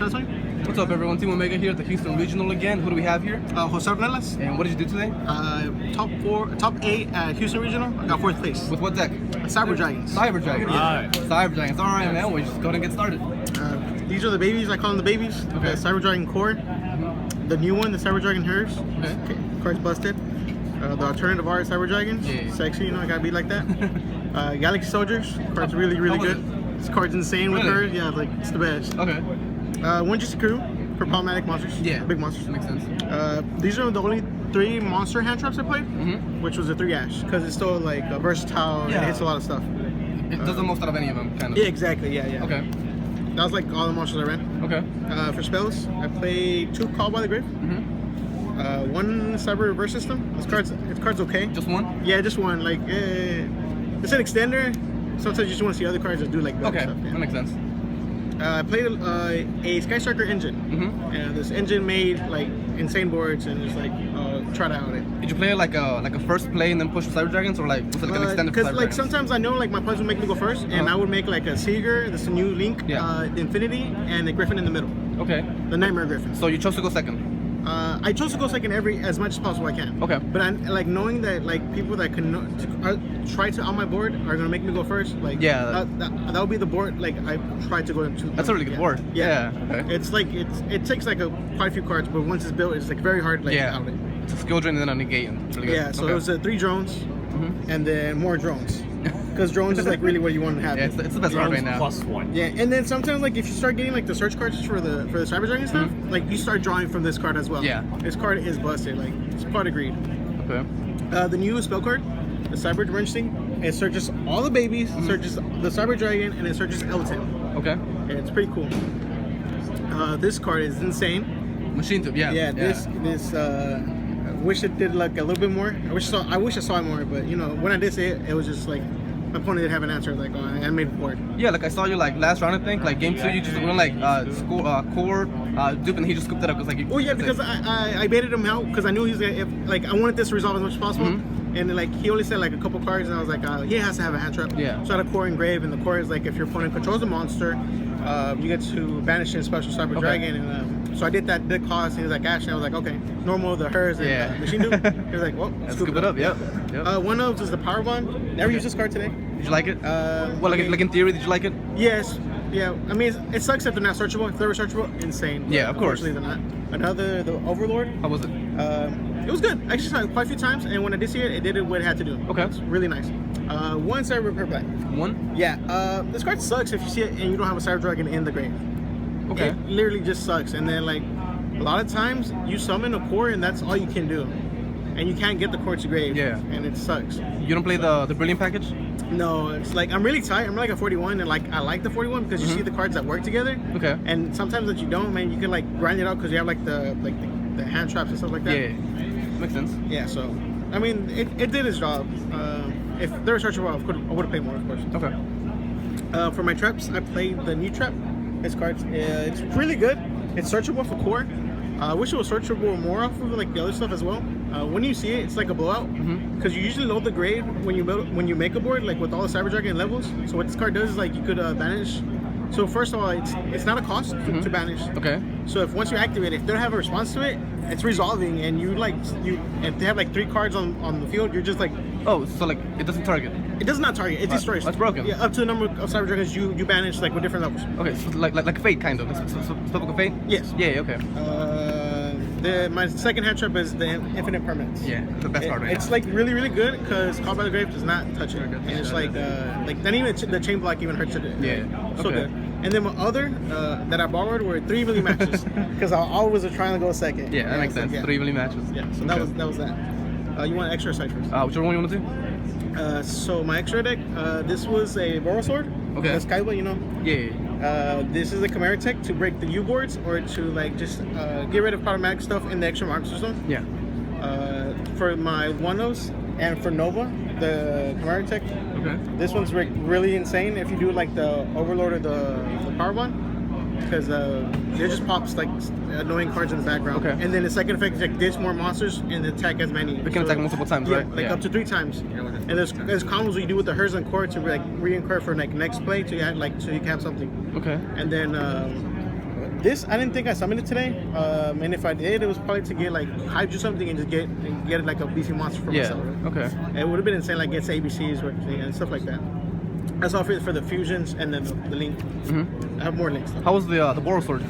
Samsung. What's up, everyone? Team Omega here at the Houston Regional again. Who do we have here? Jose Ornelas. And what did you do today? Top 8 at Houston Regional. I got 4th place. With what deck? Cyber Dragons. Cyber Dragons. Yeah. Cyber Dragons. All right, man. We'll just go ahead and get started. These are the babies. I call them the babies. Okay. The Cyber Dragon Core. The new one, the Cyber Dragon Hers. Okay. Card's busted. The alternative art Cyber Dragons. Yeah. Sexy, you know, I gotta be like that. Galaxy Soldiers. Card's really good. This card's insane with her. Yeah, like it's the best. Okay. One GC Crew for problematic monsters. Yeah. Big monsters. Makes sense. These are the only 3 monster hand traps I played, which was a 3 Ash, because it's still like versatile and it hits a lot of stuff. It does the most out of any of them, kind of. Yeah, exactly. Yeah. Okay. That was like all the monsters I ran. Okay. For spells, I played 2 Call by the Grave, 1 Cyber Reverse System. This card's okay. Just one? Yeah, just one. Like, it's an extender. Sometimes you just want to see other cards that do like better stuff. Yeah. That makes sense. I played a Sky Striker engine, and this engine made like insane boards, and just like tried out it. Did you play like a first play and then push Cyber Dragons, or like was it like an extended? Because like sometimes I know like my opponents would make me go first, and I would make like a Seeger, this new Link, the Infinity, and the Griffin in the middle. Okay. The Nightmare Griffin. So you chose to go second. I chose to go second as much as possible I can. Okay. But I like knowing that like people that can try to on my board are gonna make me go first. Like that would be the board. Like I tried to go into. That's a really good board. Yeah. Okay. It's like it takes like quite a few cards, but once it's built, it's like very hard. Like out of it. It's a skill drain and then a negate. Really good. Yeah. So it was 3 drones, and then more drones. Because drones is like really what you want to have. Yeah, it's the best card right now. +1. Yeah, and then sometimes like if you start getting like the search cards for the Cyber Dragon stuff, like you start drawing from this card as well. Yeah. This card is busted. Like it's part agreed. Okay. The new spell card, the Cyber Dimension, it searches all the babies, searches the Cyber Dragon, and it searches Elton. Okay. And it's pretty cool. This card is insane. Machine tube. Yeah. Yeah. This. I wish it did like a little bit more. I wish I saw it more, but you know when I did see it, it was just like my opponent didn't have an answer. Like I made a board. Yeah, like I saw you like last round I think, like game 2 you just went like core dupe and he just scooped it up because like. Oh yeah, because I baited him out because I knew he was gonna like I wanted this to resolve as much as possible. And like he only said like a couple cards, and I was like, he has to have a hand trap. Yeah. So I had a core engrave, and the core is like if your opponent controls a monster, you get to banish in special Cyber Dragon. And so I did that big cost, and he was like, Ash, and I was like, okay, normal, the hers, and machine dupe. He was like, well, scoop it up. Yep. One of those is the Power Bond. Never used this card today. Did you like it? Well, like in theory, did you like it? Yes. Yeah. I mean, it sucks if they're not searchable. If they were searchable, insane. Yeah, of course. Unfortunately, they're not. The Overlord. How was it? It was good. I actually saw it quite a few times, and when I did see it, it did what it had to do. Okay. It's really nice. 1 Cyber Repair Black. 1? Yeah. This card sucks if you see it and you don't have a Cyber Dragon in the grave. Okay. It literally just sucks. And then like a lot of times you summon a core and that's all you can do, and you can't get the core to grave. Yeah. And it sucks. You don't play the Brilliant package? No, it's like I'm really tight. I'm like a 41, and like I like the 41 because you see the cards that work together. Okay. And sometimes that you don't, man, you can like grind it out because you have like the hand traps and stuff like that. Yeah. Makes sense. Yeah, so I mean, it did its job. If they were searchable, I would have played more, of course. Okay. For my traps, I played the new trap. This card, it's really good. It's searchable for core. I wish it was searchable more off of like the other stuff as well. When you see it, it's like a blowout because you usually load the grade when you make a board, like with all the Cyber Dragon levels. So what this card does is like you could banish. So first of all, it's not a cost to banish. Okay. So if once you activate it, if they don't have a response to it, it's resolving, and if they have like 3 cards on the field, you're just like. Oh, so like it doesn't target. It does not target. It destroys. That's broken. Yeah, up to the number of Cyber Dragons you banish like with different levels. Okay, so like Fate kind of. Spellbook of Fate. Yes. Yeah. Okay. My second hand trap is the Infinite Permanence. Yeah, the best card right now. It's like really good because Call by the Grave does not touch it, and it's like not even the chain block even hurts it. Yeah. So good. And then my other that I borrowed were 3 really matches because I always was trying to go second. Yeah, that makes sense. Like, 3 really matches. Yeah. So that was that. You want extra side first? Whichever one you want to do? So my extra deck, this was a Boral Sword. Okay. That's Kaiba, you know. Yeah. This is a Chimera tech to break the U boards or to like just get rid of problematic stuff in the extra marker zone. Yeah. For my one-ofs and for Nova, the Chimera tech. Okay. This one's really insane if you do like the Overlord or the Power Bond, because it just pops like annoying cards in the background. Okay. And then the second effect is like ditch more monsters and attack as many. We can attack multiple times, yeah, right? Like up to 3 times. And there's combos you do with the Hers and Core to like re-incur for like next play to add like so you can have something. Okay. And then This I didn't think I summoned it today, and if I did, it was probably to get like hydro something and just get like a beefy monster for myself. Okay. It would have been insane, like get ABCs or and stuff like that. That's all for the fusions and then the link. I have more links. How was the Boros sword?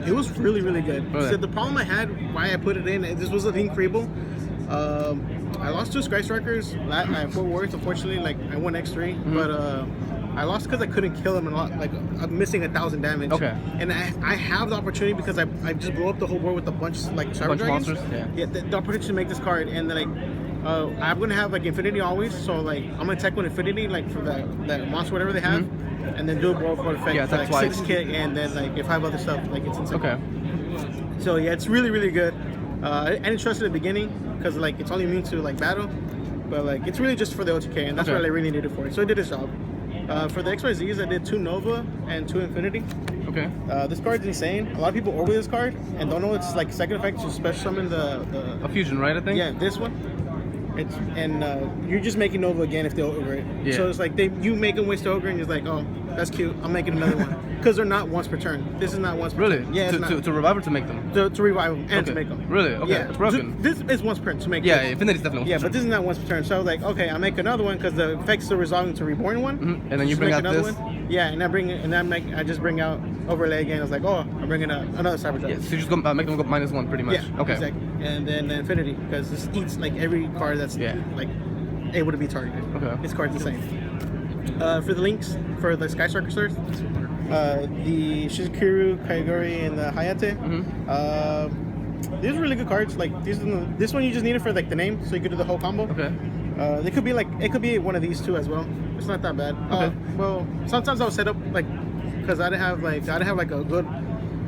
It was really good. Really? So the problem I had, why I put it in, this was a link freeable. I lost 2 Sky Strikers at Fort Worth, unfortunately. Like I won X3, but I lost because I couldn't kill him, and like I'm missing 1,000 damage. Okay. And I have the opportunity because I just blew up the whole board with a bunch like cyber dragons. Monsters. Yeah. The opportunity to make this card, and then like I'm gonna have like Infinity always. So like I'm gonna tech with Infinity like for that monster whatever they have, and then do a blow for effect. Yeah, for, that's like twice. 6 kit, and then like if I have other stuff, like it's insane. Okay. So yeah, it's really good. I didn't trust it at the beginning because like it's only immune to like battle, but like it's really just for the OTK, and that's what I really needed it for. So it did its job. For the XYZs, I did 2 Nova and 2 Infinity. Okay. This card's insane. A lot of people overplay this card and don't know it's like second effect to special summon a fusion, right? I think. Yeah, this one. It's you're just making Nova again if they over it. Yeah. So it's like you make them waste ogre and you're like, oh, that's cute. I'm making another one because they're not once per turn. This is not once per Really? turn. Yeah, to revive or to make them? To revive them and to make them. Really? Okay. Yeah. It's broken. This is once per turn to make. Yeah, them. Infinity's definitely. Yeah, but this is not once per turn. So I was like, okay, I'll make another one because the effects are resolving to reborn one. And then you bring out this. One. Yeah, and I just bring out overlay again. I was like, oh, I'm bringing out another cyber dragon. Yeah, so you just go, make them go -1 pretty much. Yeah. Okay. Exactly. And then Infinity because this eats like every card that's like able to be targeted. Okay. This card's insane. For the links for the Sky Striker stars, the Shizukuru, Kaiguri, and the Hayate. These are really good cards. Like this one you just need it for like the name, so you could do the whole combo. Okay. They could be like it could be one of these two as well. It's not that bad. Okay. Well, sometimes I'll set up like because I didn't have like a good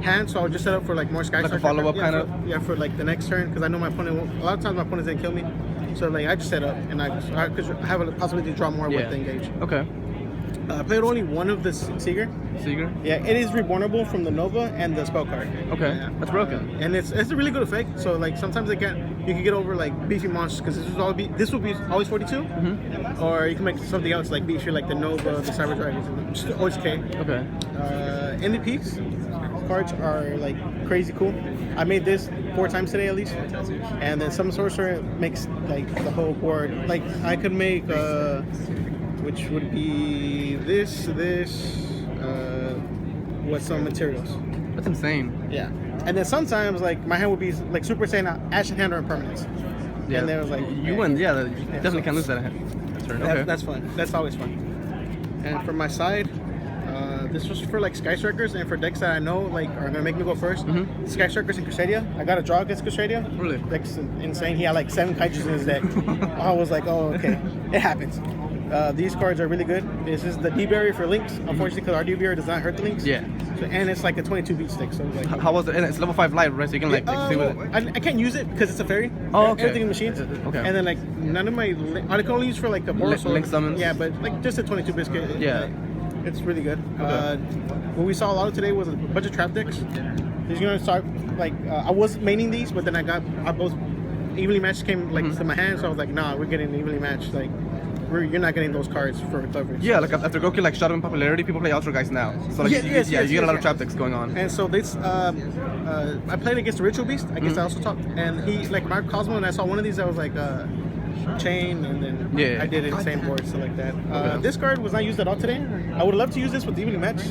hand, so I'll just set up for like more Sky Like a Striker. follow-up kind of? Yeah, for like the next turn because I know my opponent won't, a lot of times my opponents didn't kill me. So like I just set up and I have a possibility to draw more with the engage. Okay. I played only one of the Seeger. Seeger? Yeah, it is rebornable from the Nova and the spell card. Okay, Yeah. that's broken. And it's a really good effect. So like sometimes you can get over like beefy monsters because this will be always 42, or you can make something else like beefy like the Nova, the Cyber Dragons, and just OHK. Okay. MVPs cards are like crazy cool. I made this 4 times today at least, and then some sorcerer makes like the whole board. Like I could make which would be this with some materials. That's insane. Yeah, and then sometimes like my hand would be like Super Saiyan Ashen Hand or Impermanence. Yeah. And then it was like you win. Yeah, you definitely can't lose that turn. Okay. That's fun. That's always fun. And from my side, this was for like Sky Strikers and for decks that I know like are gonna make me go first. Sky Strikers and Crusadia. I got a draw against Crusadia. Really? Deck's insane. He had like 7 Kaijus in his deck. I was like, oh okay, it happens. These cards are really good. This is the D barrier for links. Unfortunately, because our D barrier does not hurt the links. Yeah. So, and it's like a 22 beat stick. So like, How was it? And it's level 5 light, right? So you can like see with it. I can't use it because it's a fairy. Oh, okay. Everything in machines. Okay. And then like none of my I can only use for like a Boros Link summons. Yeah, but like just a 22 biscuit. Yeah. It's really good. Okay. What we saw a lot of today was a bunch of trap decks. He's gonna start like I was maining these, but then I both evenly matched came like to my hand, so I was like, nah, we're getting evenly matched. Like you're not getting those cards for coverage. Yeah, like after Goku like shot up in popularity, people play Ultra Guys now. So like, you get a lot of trap decks going on. And so this, I played against the Ritual Beast. I guess I also talked, and he like Mark Cosmo, and I saw one of these. I was like, chain, and then I did it in the same board, so like that. This card was not used at all today. I would love to use this with the evenly match,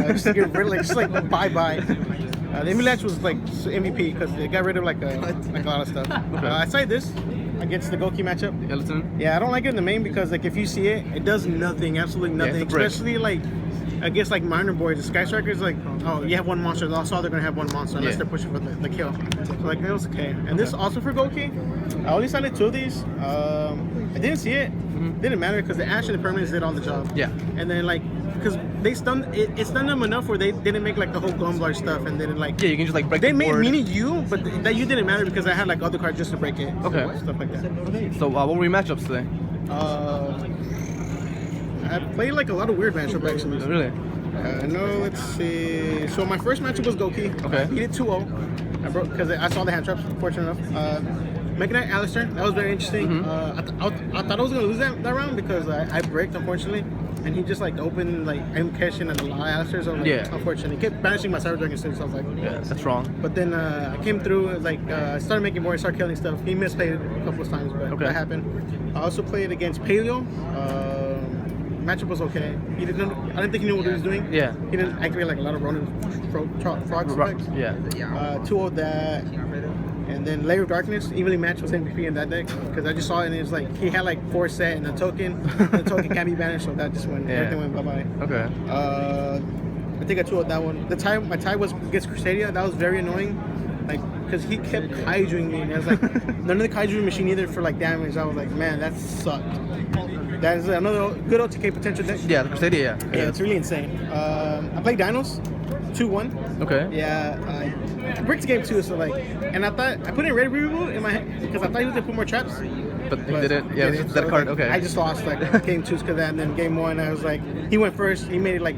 just to get rid of just like bye. The evenly match was like MVP because it got rid of like a lot of stuff. I tried this against the Goki matchup. Yeah, listen. Yeah, I don't like it in the main because like if you see it, it does nothing, absolutely nothing. Especially like against like minor boards, the Sky Strikers like, oh, you have one monster, that's all they're gonna have one monster unless they're pushing for the kill. So like it was okay. And this also for Goki, I only signed 2 of these. I didn't see it. Didn't matter because the Ash and the Permanents did all the job. Yeah. And then like because they stunned it stunned them enough where they didn't make like the whole Gumblar stuff and then like you can just like break they the board. made mini you, but that you didn't matter because I had like other cards just to break it. Okay. Stuff like that. So what were your matchups today? I played like a lot of weird matchups actually. Really? No, let's see. So my first matchup was Goki. Okay. He did 2-0. I broke because I saw the hand traps. Fortunate enough. Mega Knight Alistair. That was very interesting. I thought I was gonna lose that round because I bricked unfortunately. and he just like opened like I'm catching and the last year, so like, Yeah. unfortunately, he kept banishing my Cyber Dragon too, so I was like, Yeah, that's wrong. But then I came through, like I started making more, started killing stuff. He misplayed a couple of times, but Okay. that happened. I also played against Paleo. Matchup was okay. I didn't think he knew what he was doing. Yeah. He didn't activate like a lot of Ronin frog spikes. Yeah. 2 of that. And then Layer of Darkness, evenly matched was MVP in that deck because I just saw it and it was like he had like 4 set and a token. And the token can't be banished, so that just went. Yeah. Everything went bye bye. Okay. I think I 2 of that one. My tie was against Crusadia. That was very annoying, like because he kept kaijuing me and I was like none of the kaiju machine either for like damage. I was like, man, that sucked. That is another good OTK potential deck. Yeah, the Crusadia. Yeah, it's really insane. I played Dinos, 2-1. Okay. Yeah, I bricked game 2, so like, and I thought I put in Red Reboot in my head because I thought he was gonna put more traps. But he didn't. Yeah, didn't. that So, card. like, Okay. I just lost like game 2 because of that, and then game 1 I was like, he went first. He made it like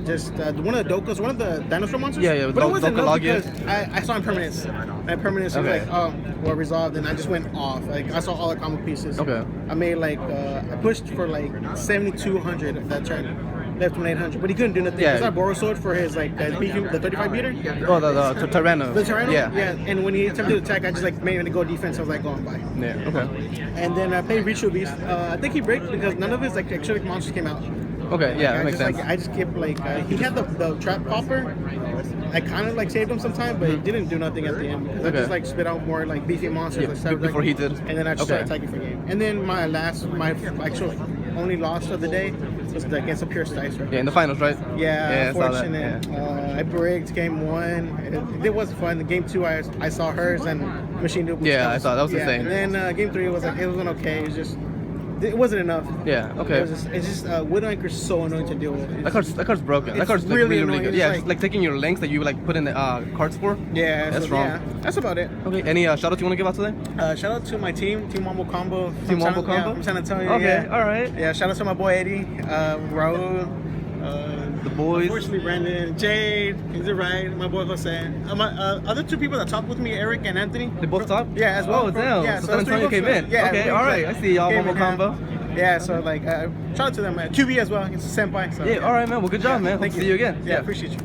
just one of the Dokas, one of the dinosaur monsters. Yeah, But it wasn't enough Dokalagia. because I saw in permanence. And permanence was Okay. like, oh, well resolved, and I just went off. Like I saw all the combo pieces. Okay. I made like I pushed for like 7,200 of that turn. Left him 800, but he couldn't do nothing. Yeah. Because I borrowed sword for his like the 35 meter. Oh, the Tyranno. The Tyranno? Yeah. Yeah, and when he attempted to attack, I just like made him to go defense. I was like, going by. Yeah. Okay. And then I played Ritual Beast. I think he break because none of his like exotic monsters came out. Okay. Yeah, that I makes just, sense. Like, I just kept like he had the trap popper. I kind of like saved him sometime, but it didn't do nothing at the end. I Okay. just like spit out more like beefy monsters. Yeah, like Cyber before Dragon, he did. and then I just Okay. started attacking for game. And then my actual only loss of the day was against a pure Stice. Right? Yeah, in the finals, right? Yeah, I saw that. unfortunate. Yeah. I bricked game 1. It was fun. The game 2, I saw hers and Machine Duel. Yeah, I saw that. Was yeah. insane. And then game 3 was like it wasn't okay. It wasn't enough. Yeah. Okay. It's just Widow Anchor is so annoying to deal with. That card's broken. That It's card's like, really really annoying. good. It's Yeah, like- it's like taking your links that you like put in the cards for. Yeah, That's so, wrong. Yeah, that's about it. Okay. Any shout outs you want to give out today? Shout out to my team, Team Wombo Combo. Team from Wombo San- yeah, Combo? from San Antonio. Okay. Yeah. All right. Yeah, shout out to my boy Eddie, Raul, The boys. unfortunately Brandon, Jade, he's right, my boy Jose. My other 2 people that talked with me, Eric and Anthony. They both top? Yeah, as well. Oh, damn. Yeah, so so San three Antonio of came us, in. yeah, Okay. we All right. like, I see y'all came Momo in combo. Yeah, so like, shout out to them. QB as well. It's a senpai. So, Yeah. All right, man. Well, good job, man. Hope Thank to see you again. Yeah, appreciate you.